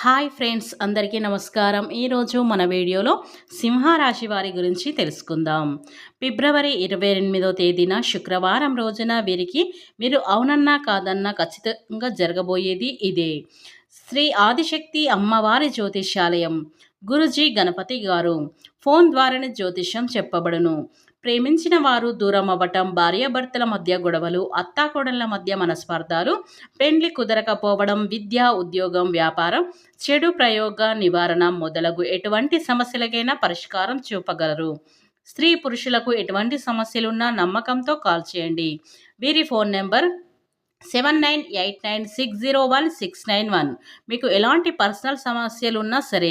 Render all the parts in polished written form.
Hi friends, అందరికీ నమస్కారం. ఈరోజు మన వీడియోలో సింహరాశి వారి గురించి తెలుసుకుందాం. ఫిబ్రవరి 28వ తేదీన శుక్రవారం రోజున వీరికి మీరు అవునన్నా కాదన్నా ఖచ్చితంగా జరగబోయేది ఇదే. శ్రీ ఆదిశక్తి అమ్మవారి జ్యోతిష్యాలయం గురుజీ గణపతి గారు ఫోన్ ద్వారానే జ్యోతిష్యం చెప్పబడును. ప్రేమించిన వారు దూరం అవ్వటం, భార్యాభర్తల మధ్య గొడవలు, అత్తాకోడళ్ల మధ్య మనస్పర్ధాలు, పెండ్లి కుదరకపోవడం, విద్య, ఉద్యోగం, వ్యాపారం, చెడు ప్రయోగ నివారణ మొదలగు ఎటువంటి సమస్యలకైనా పరిష్కారం చూపగలరు. స్త్రీ పురుషులకు ఎటువంటి సమస్యలున్నా నమ్మకంతో కాల్ చేయండి. వీరి ఫోన్ నెంబర్ 7989601691. మీకు ఎలాంటి పర్సనల్ సమస్యలు ఉన్నా సరే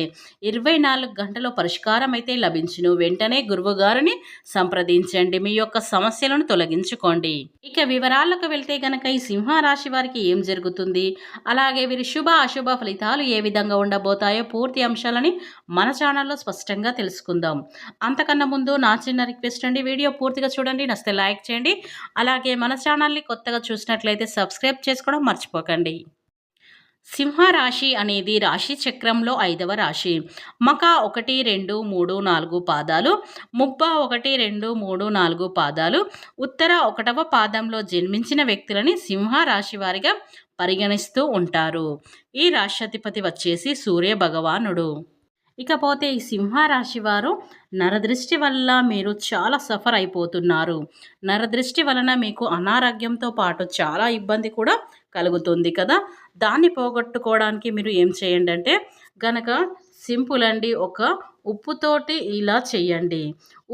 24 గంటలో పరిష్కారం అయితే లభించును. వెంటనే గురువుగారిని సంప్రదించండి, మీ యొక్క సమస్యలను తొలగించుకోండి. ఇక వివరాలకు వెళ్తే గనక ఈ సింహరాశి వారికి ఏం జరుగుతుంది, అలాగే వీరి శుభ అశుభ ఫలితాలు ఏ విధంగా ఉండబోతాయో పూర్తి అంశాలని మన ఛానల్లో స్పష్టంగా తెలుసుకుందాం. అంతకన్నా ముందు నా చిన్న రిక్వెస్ట్ అండి, వీడియో పూర్తిగా చూడండి, నచ్చితే లైక్ చేయండి. అలాగే మన ఛానల్ని కొత్తగా చూసినట్లయితే సబ్స్క్రైబ్ చేసుకోవడం మర్చిపోకండి. సింహరాశి అనేది రాశి చక్రంలో 5వ రాశి. మక 1, 2, 3, 4 పాదాలు, ముబ్బ 1, 2, 3, 4 పాదాలు, ఉత్తర 1వ పాదంలో జన్మించిన వ్యక్తులని సింహరాశి వారిగా పరిగణిస్తూ ఉంటారు. ఈ రాశ్యాధిపతి వచ్చేసి సూర్య భగవానుడు. ఇకపోతే ఈ సింహరాశి వారు నరదృష్టి వల్ల మీరు చాలా సఫర్ అయిపోతున్నారు. నరదృష్టి వలన మీకు అనారోగ్యంతో పాటు చాలా ఇబ్బంది కూడా కలుగుతుంది కదా. దాన్ని పోగొట్టుకోవడానికి మీరు ఏం చేయండి అంటే గనక సింపుల్ అండి, ఒక ఉప్పుతోటి ఇలా చేయండి.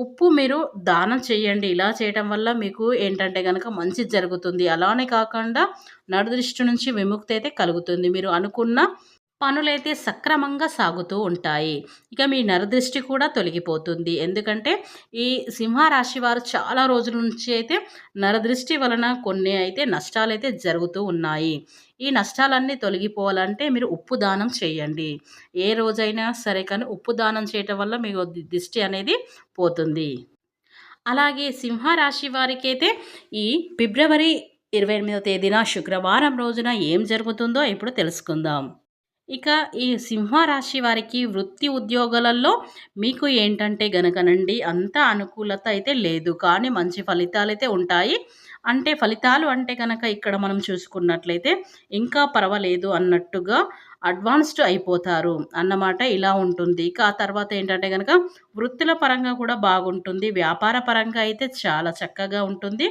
ఉప్పు మీరు దానం చేయండి. ఇలా చేయటం వల్ల మీకు ఏంటంటే కనుక మంచి జరుగుతుంది. అలానే కాకుండా నరదృష్టి నుంచి విముక్తి అయితే కలుగుతుంది. మీరు అనుకున్న పనులైతే సక్రమంగా సాగుతూ ఉంటాయి. ఇక మీ నరదృష్టి కూడా తొలగిపోతుంది. ఎందుకంటే ఈ సింహరాశి వారు చాలా రోజుల నుంచి అయితే నరదృష్టి వలన కొన్ని అయితే నష్టాలైతే జరుగుతూ ఉన్నాయి. ఈ నష్టాలన్నీ తొలగిపోవాలంటే మీరు ఉప్పు దానం చేయండి. ఏ రోజైనా సరే కానీ ఉప్పు దానం చేయటం వల్ల మీ దిష్టి అనేది పోతుంది. అలాగే సింహరాశి వారికైతే ఈ ఫిబ్రవరి 28వ తేదీన శుక్రవారం రోజున ఏం జరుగుతుందో ఇప్పుడు తెలుసుకుందాం. ఇక ఈ సింహరాశి వారికి వృత్తి ఉద్యోగాలలో మీకు ఏంటంటే గనకనండి అంత అనుకూలత అయితే లేదు, కానీ మంచి ఫలితాలు అయితే ఉంటాయి. అంటే ఫలితాలు అంటే కనుక ఇక్కడ మనం చూసుకున్నట్లయితే ఇంకా పర్వాలేదు అన్నట్టుగా అడ్వాన్స్డ్ అయిపోతారు అన్నమాట. ఇలా ఉంటుంది. ఇక ఆ తర్వాత ఏంటంటే కనుక వృత్తుల పరంగా కూడా బాగుంటుంది. వ్యాపార పరంగా అయితే చాలా చక్కగా ఉంటుంది,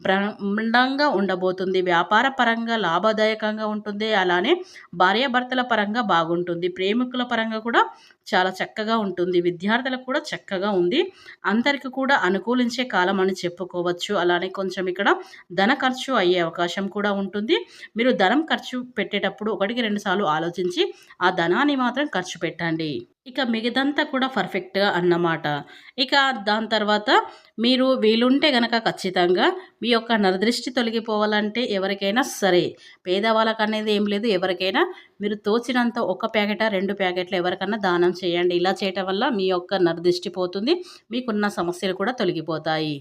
బ్రహ్మాండంగా ఉండబోతుంది. వ్యాపార పరంగా లాభదాయకంగా ఉంటుంది. అలానే భార్యాభర్తల పరంగా బాగుంటుంది. ప్రేమికుల పరంగా కూడా చాలా చక్కగా ఉంటుంది. విద్యార్థులకు కూడా చక్కగా ఉంది. అందరికీ కూడా అనుకూలించే కాలం అని చెప్పుకోవచ్చు. అలానే కొంచెం ఇక్కడ ధన ఖర్చు అయ్యే అవకాశం కూడా ఉంటుంది. మీరు ధనం ఖర్చు పెట్టేటప్పుడు 1-2 సార్లు ఆలోచించి ఆ ధనాన్ని మాత్రం ఖర్చు పెట్టండి. ఇక మిగతంతా కూడా పర్ఫెక్ట్గా అన్నమాట. ఇక దాని తర్వాత మీరు వీలుంటే గనక ఖచ్చితంగా మీ యొక్క నరదృష్టి తొలగిపోవాలంటే ఎవరికైనా సరే, పేదవాళ్ళకు అనేది ఏం లేదు, ఎవరికైనా మీరు తోచినంత 1 ప్యాకెట్ 2 ప్యాకెట్లు ఎవరికన్నా దానం చేయండి. ఇలా చేయటం వల్ల మీ యొక్క నరదృష్టి పోతుంది, మీకున్న సమస్యలు కూడా తొలగిపోతాయి.